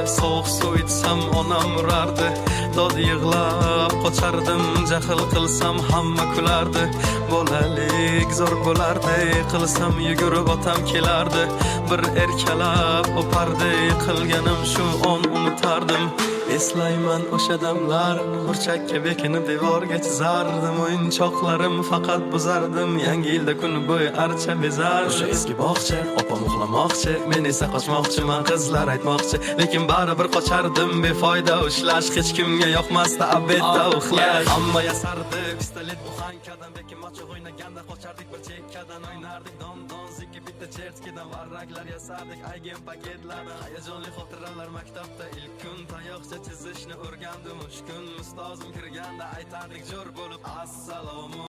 soğuk su içsem onam urardı. Dod yığlab qoçardım, jahl qilsam hamma kulardi. Bolalik zor bo'lardi, qilsam yugurib otam kelardi. Bir erkalab opardi, qilganim shu on unutardim. Eslayman o'sha damlar, burchakka bekinib devorga chizardim. O'yinchoqlarim faqat buzardim, yangi yilda kun bo'yi archa bezar. O'sha eski bog'cha, opam uxlamoqchi, men esa qochmoqchiman, qizlar aytmoqchi. Lekin baribir qochardim, befoyda ushlash, hech kimga yoqmasdi abedda uxlash. Hamma yasardi, pistolet buxankadan, bekim ochiq o'ynaganda qochardik bir chekkadan, o'ynardik don zikki bitta chertkidan, varraklar yasardik aygen paketlardan. Hayajonli xotiralar maktabda ilk kun, tayoqcha chizishni o'rgandim uch kun. Ustozim kirganda aytardik jo'r bo'lib assalomu